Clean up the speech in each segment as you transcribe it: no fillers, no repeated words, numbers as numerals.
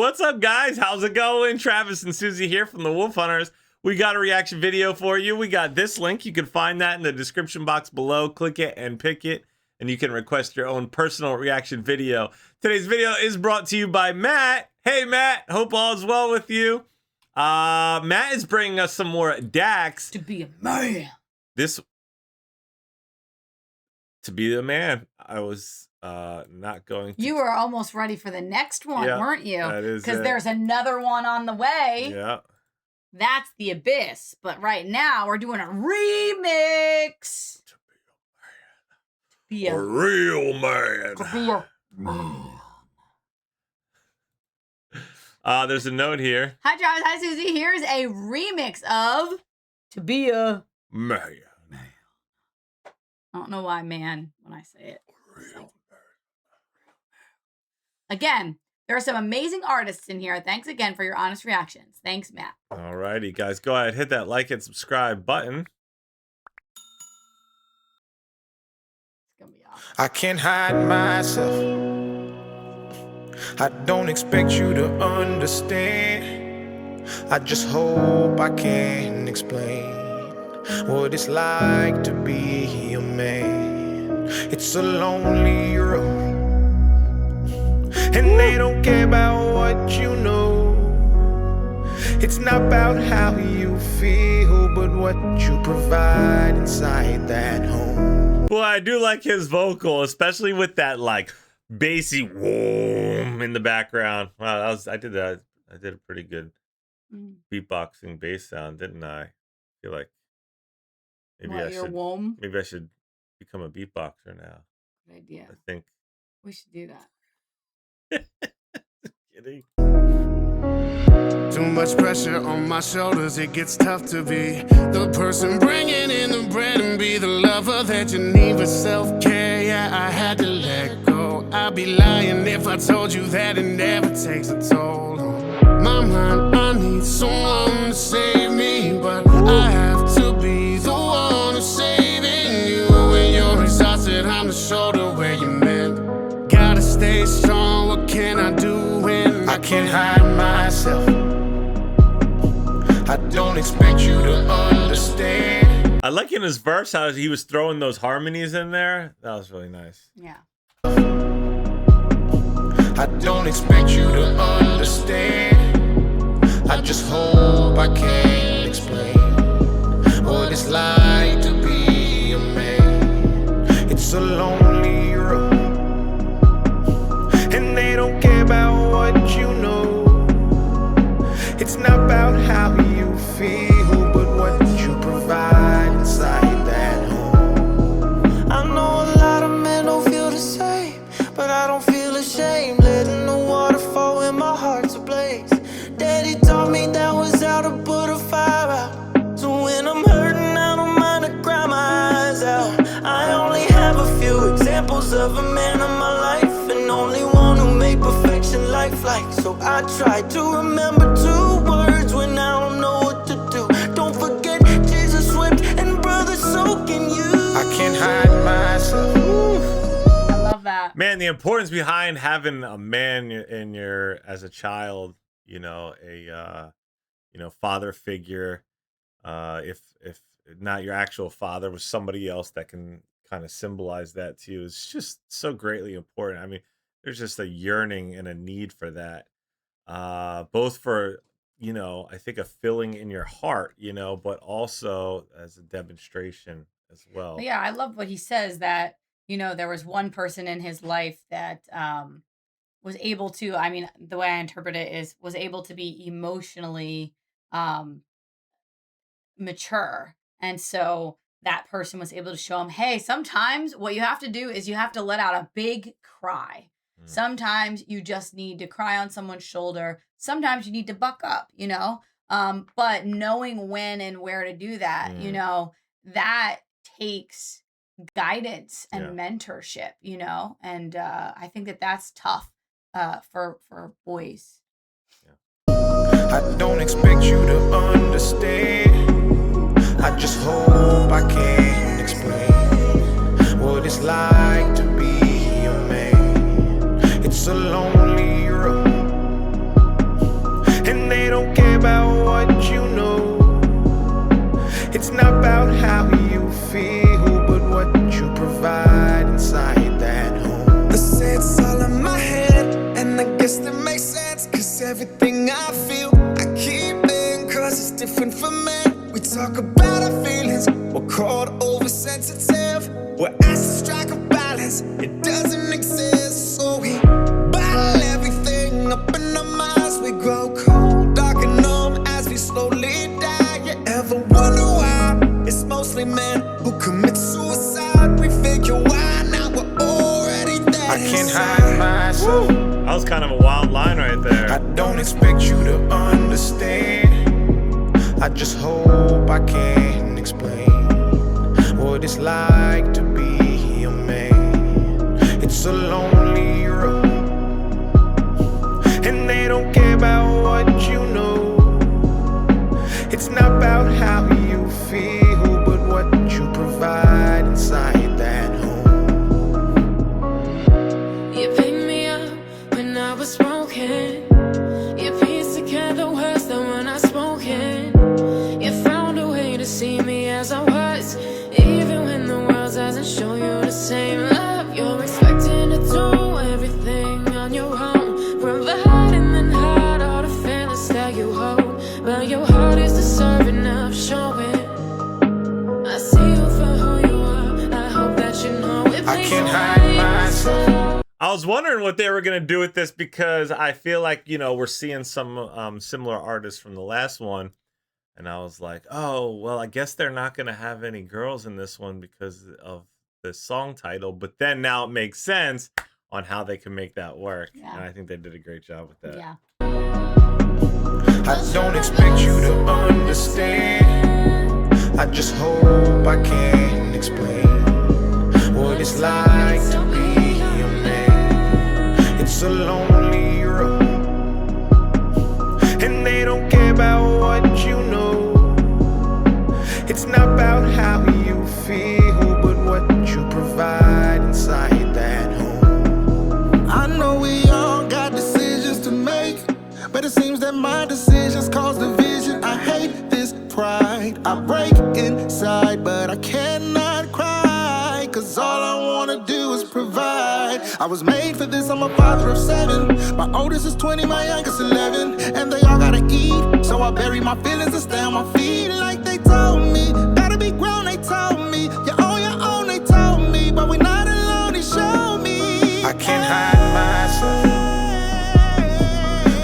what's up, guys? How's it going? Travis and Susie here from the Wolf Hunters. We got a reaction video for you. We got this link. You can find that in the description box below. Click it and pick it, and you can request your own personal reaction video. Today's video is brought to you by Matt. Hey, Matt. Hope all is well with you. Matt is bringing us some more Dax. To be a man. To be the man. I was not going to. You were almost ready for the next one, weren't you? That is because there's another one on the way. Yeah. That's the Abyss. But right now we're doing a remix. To be a real man. To be a man. There's a note here. Hi, Travis. Hi, Susie. Here's a remix of To Be a Man. I don't know why man when I say it. Real man. Again, there are some amazing artists in here. Thanks again for your honest reactions. Thanks, Matt. Alrighty, guys. Go ahead, hit that like and subscribe button. It's gonna be awesome. I can't hide myself. I don't expect you to understand. I just hope I can explain what it's like to be a man. It's a lonely road, and they don't care about what you know. It's not about how you feel, but what you provide inside that home. Well, I do like his vocal, especially with that like bassy whoom in the background. Wow, I did a pretty good beatboxing bass sound, didn't I? I feel like maybe I should become a beatboxer now. Good idea. I think we should do that. Kidding. Too much pressure on my shoulders, it gets tough to be the person bringing in the bread and be the lover that you need with self-care. Yeah, I had to let go. I'd be lying if I told you that it never takes a toll on my mind. I need someone to save me, but I have to be the one who's saving you. When you're exhausted, I'm the shoulder where you mend. Gotta stay strong, what can I do when I can't hide myself? I don't expect you to understand. I like in his verse how he was throwing those harmonies in there. That was really nice. Yeah. I don't expect you to understand. I just hope I can explain what it's like to be a man. It's a lonely road, and they don't care about what you know. It's not about how you feel, but what you provide inside that home. I know a lot of men don't feel the same, but I don't feel ashamed letting the water fall when my heart's ablaze. Daddy taught me that was how to put a fire out. So when I'm hurting, I don't mind to cry my eyes out. I only have a few examples of a man in my life, and only one who made perfection lifelike. So I try to remember 2 words when I don't know what to do. Don't forget Jesus wept and brother, so can you. I can't hide myself. I love that. Man, the importance behind having a man in your as a child, you know, a father figure, if not your actual father, was somebody else that can kind of symbolize that to you, is just so greatly important. I mean, there's just a yearning and a need for that, both for, you know, I think a filling in your heart, you know, but also as a demonstration as well. Yeah, I love what he says, that, you know, there was one person in his life that was able to, I mean, the way I interpret it is, was able to be emotionally mature. And so that person was able to show him, hey, sometimes what you have to do is you have to let out a big cry. Sometimes you just need to cry on someone's shoulder. Sometimes you need to buck up, you know, but knowing when and where to do that, you know, that takes guidance and mentorship, you know, and I think that that's tough for boys. I don't expect you to understand. I just hope I can explain what it's like to be a man. It's a lonely road, different from men. We talk about our feelings, we're called oversensitive. We're asked to strike a balance, it doesn't exist. So we bottle everything up in our minds. We grow cold, dark and numb as we slowly die. You ever wonder why it's mostly men who commit suicide? We figure why now we're already dead. I can't hide myself. That was kind of a wild line right there. I don't expect you to understand. I just hope I can explain what it's like to be a man. It's a lonely road, and they don't care about what you know. It's not about how you feel, but what you provide inside that home. You picked me up when I was broken. You pieced together words that were not spoken. You found a way to see me as I was, even when the world doesn't show you the same love. You're expecting to do everything on your own, provide and then hide all the feelings that you hold. But your heart is deserving of showing. I see you for who you are. I hope that you know it. I can't hide myself. I was wondering what they were going to do with this, because I feel like, you know, we're seeing some similar artists from the last one. And I was like, oh, well, I guess they're not going to have any girls in this one because of the song title. But then now it makes sense on how they can make that work. Yeah. And I think they did a great job with that. Yeah. I don't expect you to understand. I just hope I can explain what it's like to be a man. It's a lonely road, and they don't care about what you know. It's not about how you feel, but what you provide inside that home. I know we all got decisions to make, but it seems that my decisions cause division. I hate this pride. I break inside, but I cannot cry, cause all I wanna do is provide. I was made for this, I'm a father of 7. My oldest is 20, my youngest 11. And they all gotta eat, so I bury my feelings and stay on my feet. Like they told me, gotta be grown, they told me. You're on your own, they told me. But we're not alone, they showed me. I can't hide myself.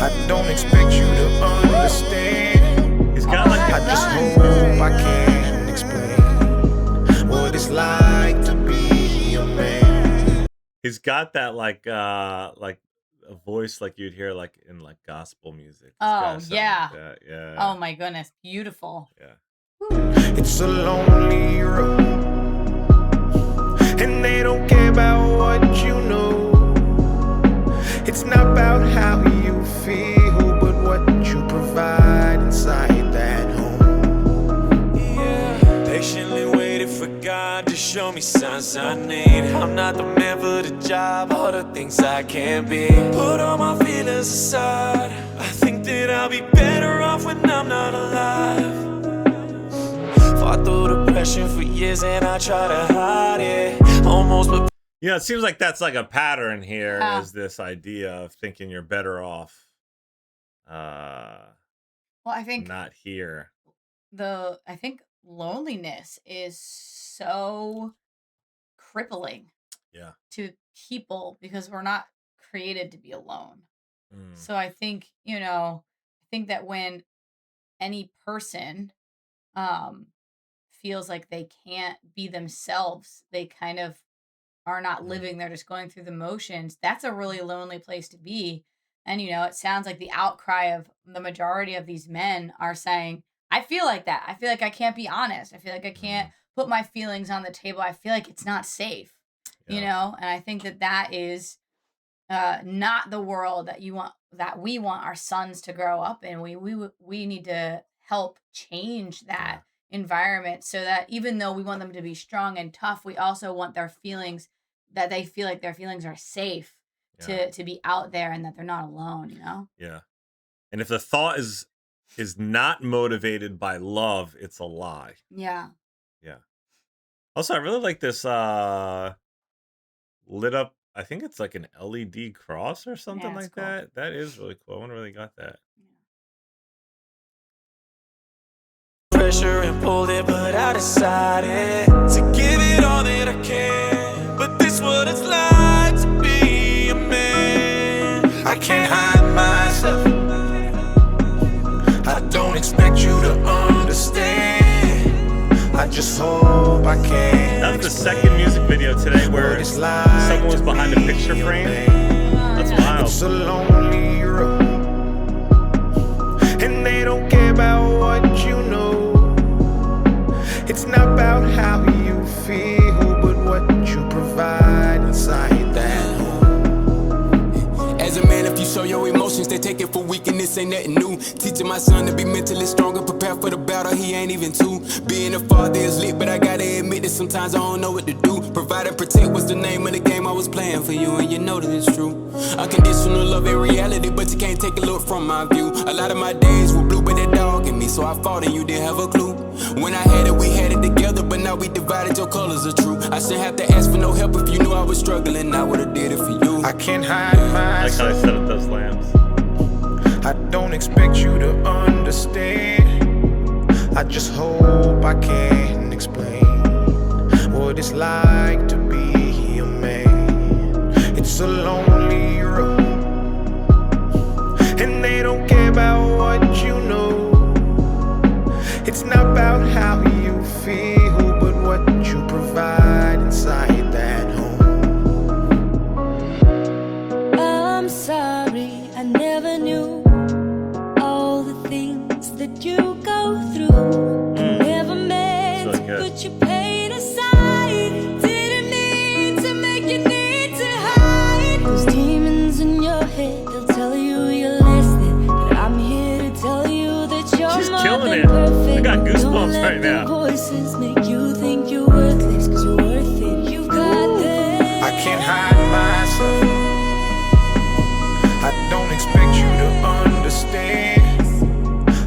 I don't expect you to understand. He's got like I just hope I can explain what it's like to be a man. he's got that like a voice like you'd hear like in like gospel music. He's got Oh, something yeah. like that. Yeah. Oh my goodness. Beautiful. Yeah. It's a lonely road, and they don't care about what you know. It's not about how you feel, but what you provide inside that home. Yeah, patiently waited for God to show me signs I need. I'm not the man for the job, all the things I can't be. Put all my feelings aside, I think that I'll be better off when I'm not alive. Fought through depression for years and I try to hide it. Almost, but You know, it seems like that's like a pattern here, Yeah. is this idea of thinking you're better off Well, I think not here. I think loneliness is so crippling Yeah. to people because we're not created to be alone. Mm. So I think, I think that when any person feels like they can't be themselves, they kind of are not living, they're just going through the motions. That's a really lonely place to be. And it sounds like the outcry of the majority of these men are saying, I feel like that. I feel like I can't be honest. I feel like I can't put my feelings on the table. I feel like it's not safe. Yeah. And I think that is not the world that we want our sons to grow up in. We need to help change that environment so that even though we want them to be strong and tough, we also want their feelings, that they feel like their feelings are safe Yeah. to be out there and that they're not alone. Yeah. And if the thought is not motivated by love, it's a lie. Yeah. Yeah. Also, I really like this lit up, I think it's like an LED cross or something it's like cool. that. That is really cool. I wonder where they got that. pulled it, but I decided to give it all that I can. But this what it's like to be a man. I can't hide myself. I don't expect you to understand. I just hope I can. That's the second music video today where someone was behind a picture frame. That's wild. It's a lonely road, and they don't care about what you know. It's not about how you feel, but what you provide inside that home. As a man, if you show your emotions, they take it for weakness, ain't nothing new. Teaching my son to be mentally stronger, prepare for the battle, he ain't even two. Being a father is lit, but I gotta admit that sometimes I don't know what to do. Provide and protect was the name of the game I was playing for you, and you know that it's true. Unconditional love and reality, but you can't take a look from my view. A lot of my days were blue, but that dog in me, so I fought and you didn't have a clue. When I had it, we had it together, but now we divided, your colors are true. I shouldn't have to ask for no help if you knew I was struggling, I would've did it for you. I can't hide I like how I myself. set up those lamps. I don't expect you to understand. I just hope I can explain what it's like to be a man. It's a lonely road, and they don't care about what you know. It's not about how you feel, but what you provide inside that home. I'm sorry, I never knew all the things that you go through. I never meant So to good. put your pain aside. Didn't mean to make you need to hide. Those demons in your head, they'll tell you you're less than. But I'm here to tell you that you're She's more killing than it. perfect. I got Don't goosebumps let right the now. voices make you think you're worthless, 'cause you're worth it. You got this. I can't hide myself. I don't expect you to understand.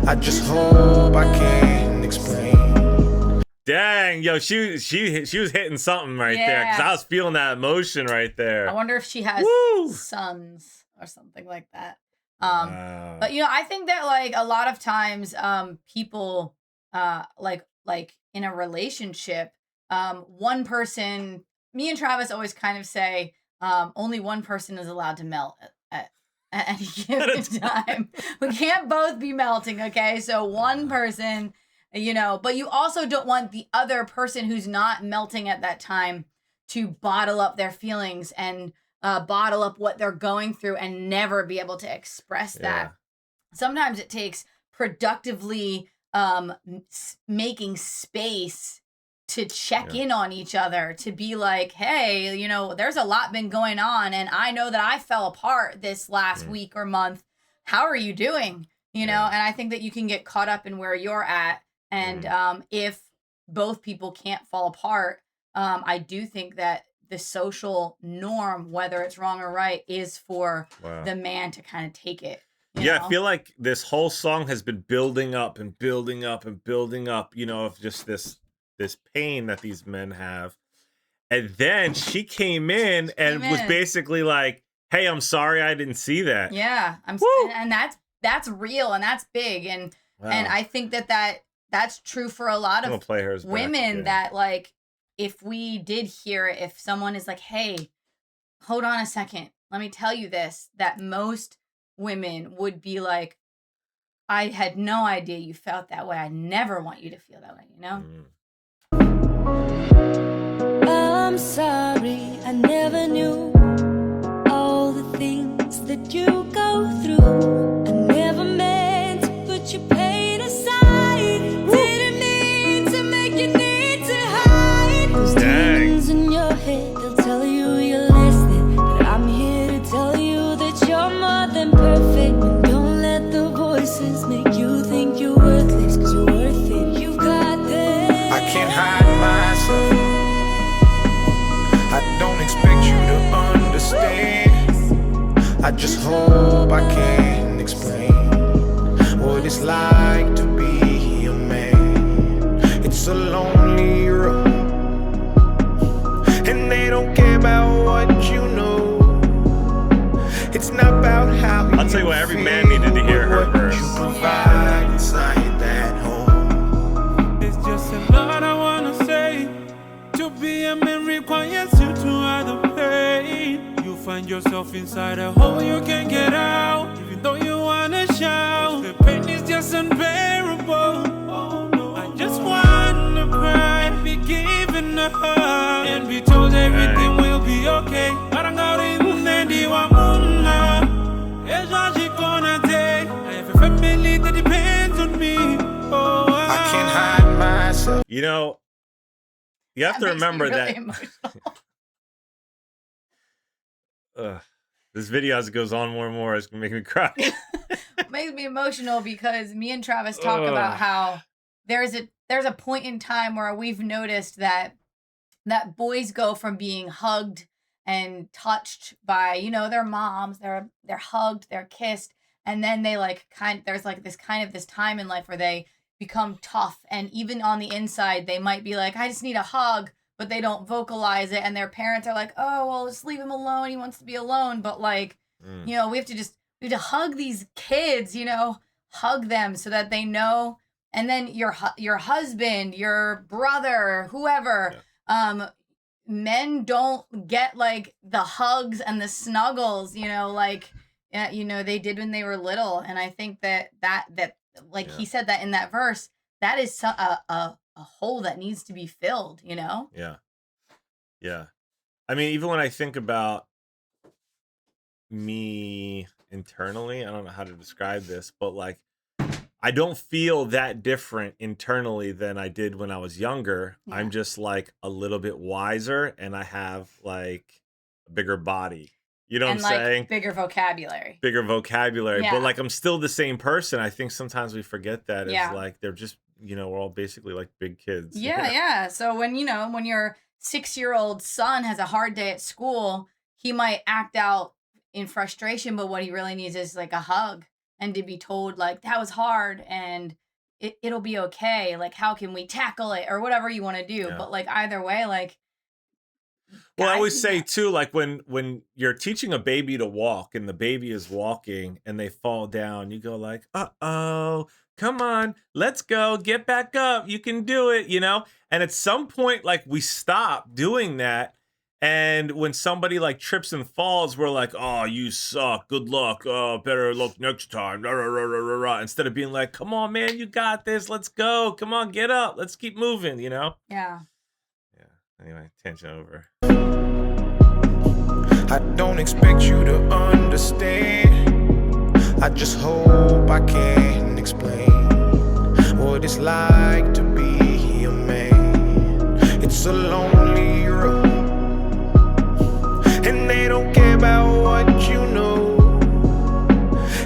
I just hope I can explain. Dang, yo, she was hitting something right there because Yeah. I was feeling that emotion right there. I wonder if she has Woo! sons or something like that. Wow. But you know, I think that like a lot of times, people, like in a relationship, one person, me and Travis always kind of say, only one person is allowed to melt at any given time. We can't both be melting, okay? So one person, you know, but you also don't want the other person who's not melting at that time to bottle up their feelings and bottle up what they're going through and never be able to express that. Sometimes it takes productively making space to check in on each other, to be like, hey, you know, there's a lot been going on, and I know that I fell apart this last week or month. How are you doing? You know, and I think that you can get caught up in where you're at. And if both people can't fall apart, I do think that the social norm, whether it's wrong or right, is for the man to kind of take it. You know? I feel like this whole song has been building up and building up and building up, you know, of just this pain that these men have. And then she came in and was basically like, hey, I'm sorry I didn't see that. Yeah. And that's real and that's big. And and I think that's true for a lot of women that, like, if we did hear it, if someone is like, hey, hold on a second, let me tell you this, that most women would be like, I had no idea you felt that way. I never want you to feel that way, you know? I'm sorry, I never knew all the things that you go through. I never meant to put your pain aside. Didn't mean to make you need to hide. Those demons in your head, they'll tell you you're less than. But I'm here to tell you that you're more than perfect. And don't let the voices make you think you're worthless, 'cause you're worth it. You got this. I can't hide myself. I don't expect you to understand. I just hope I can explain what it's like to be a man. It's a lonely road, and they don't care about what you know. It's not about how I'll tell you what, every man needed to hear her verse. you provide inside that home. It's just find yourself inside a hole you can't get out, even though you wanna shout. The pain is just unbearable. Oh no, I just wanna cry and be given a hug and be told everything will be okay. Parang hindi wa muna. It's what you gonna take. I have a family that depends on me. Oh, I can't hide myself. You know, you have to remember really that. Emotional. This video, as it goes on more and more, is gonna make me cry. It makes me emotional because me and Travis talk about how there's a point in time where we've noticed that boys go from being hugged and touched by, you know, their moms, they're hugged, they're kissed, and then they there's like this time in life where they become tough, and even on the inside they might be like, I just need a hug, but they don't vocalize it, and their parents are like, oh well, just leave him alone, he wants to be alone. But like, you know, we have to hug these kids, you know, hug them so that they know. And then your husband, your brother, whoever, men don't get like the hugs and the snuggles, you know, like, you know, they did when they were little. And I think that like he said that in that verse, that is a hole that needs to be filled, you know? Yeah. Yeah. I mean, even when I think about me internally, I don't know how to describe this, but like, I don't feel that different internally than I did when I was younger. Yeah. I'm just like a little bit wiser, and I have like a bigger body. You know And what I'm like saying? bigger vocabulary. Bigger vocabulary. Yeah. But like, I'm still the same person. I think sometimes we forget that. It's Yeah. like they're just, you know, we're all basically like big kids. Yeah, yeah. So when, you know, when your 6-year-old son has a hard day at school, he might act out in frustration, but what he really needs is like a hug and to be told like, that was hard and it'll be okay. Like, how can we tackle it or whatever you want to do? Yeah. But like, either way, like, Well, I guys always need say that. too, like when you're teaching a baby to walk and the baby is walking and they fall down, you go like, uh-oh, come on, let's go, get back up, you can do it, you know? And at some point, like, we stop doing that. And when somebody like trips and falls, we're like, oh, you suck, good luck, oh, better luck next time, rah, rah, rah, rah, rah, rah. Instead of being like, come on, man, you got this, let's go, come on, get up, let's keep moving, you know? Yeah. Yeah, anyway, tangent over. I don't expect you to understand. I just hope I can explain what it's like to be a man. It's a lonely road, and they don't care about what you know.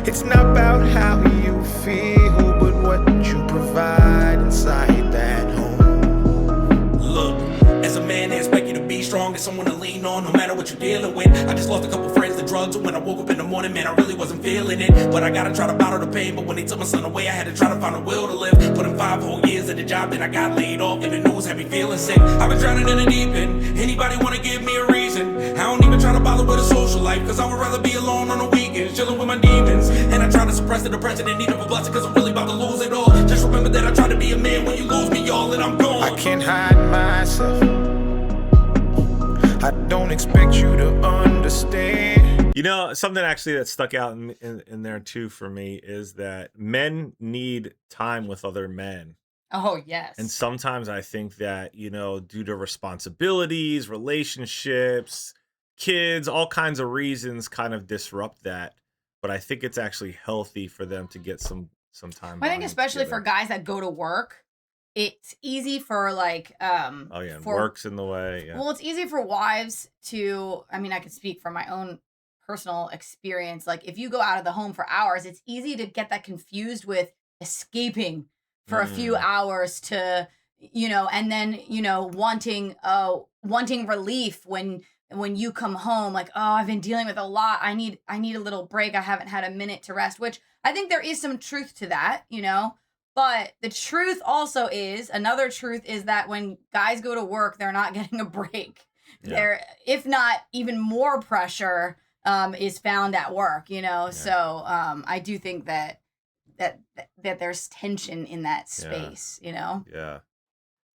It's not about how you feel, but what you provide inside that home. Look, as a man, I expect you to be strong and someone to lean on no matter what you're dealing with. I just lost a couple friends to drugs, and when I woke up in the morning, man, I really wasn't feeling it. But I gotta try to bottle the pain, but when they took my son away, I had to try to find a will to live. Put in 5 whole years at the job, then I got laid off, and the news had me feeling sick. I've been drowning in the deep end. Anybody wanna give me a reason? I don't even try to bother with a social life, cause I would rather be alone on the weekends, chilling with my demons. And I try to suppress the depression and need of a blessing, cause I'm really about to lose it all. Just remember that I try to be a man when you lose me, y'all, and I'm gone. I can't hide myself. I don't expect you to understand. You know, something actually that stuck out in there too for me is that men need time with other men. Oh, yes. And sometimes I think that, you know, due to responsibilities, relationships, kids, all kinds of reasons kind of disrupt that. But I think it's actually healthy for them to get some time. I think bonding especially for together. guys that go to work, it's easy for like Oh yeah, and for work's in the way. Yeah. well, it's easy for wives to, I mean, I can speak from my own personal experience. Like if you go out of the home for hours, it's easy to get that confused with escaping for a few hours to, you know, and then, you know, wanting relief when you come home, like, oh, I've been dealing with a lot. I need a little break. I haven't had a minute to rest, which I think there is some truth to that, you know. But the truth also is, another truth is that when guys go to work, they're not getting a break. Yeah. They're, if not even more pressure is found at work, you know. Yeah. So I do think that there's tension in that space, you know. Yeah.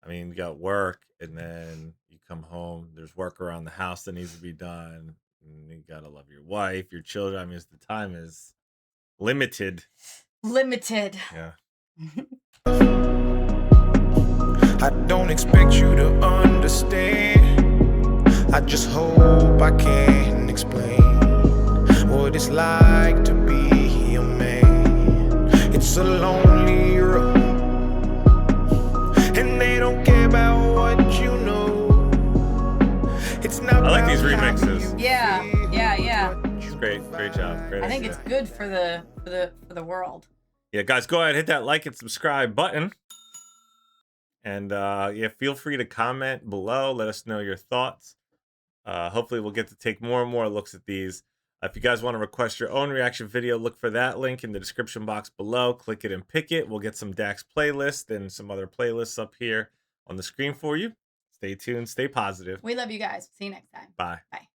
I mean, you got work and then you come home, there's work around the house that needs to be done. And you gotta love your wife, your children. I mean, the time is limited. Limited. Yeah. I don't expect you to understand. I just hope I can explain what it's like to be a man. It's a lonely road, and they don't care about what you know. It's not. I like these remixes. Yeah. It's great job. Great I think idea. it's good for the world. Yeah, guys, go ahead, hit that like and subscribe button. And yeah, feel free to comment below. Let us know your thoughts. Hopefully we'll get to take more and more looks at these. If you guys want to request your own reaction video, look for that link in the description box below. Click it and pick it. We'll get some Dax playlist and some other playlists up here on the screen for you. Stay tuned. Stay positive. We love you guys. See you next time. Bye. Bye.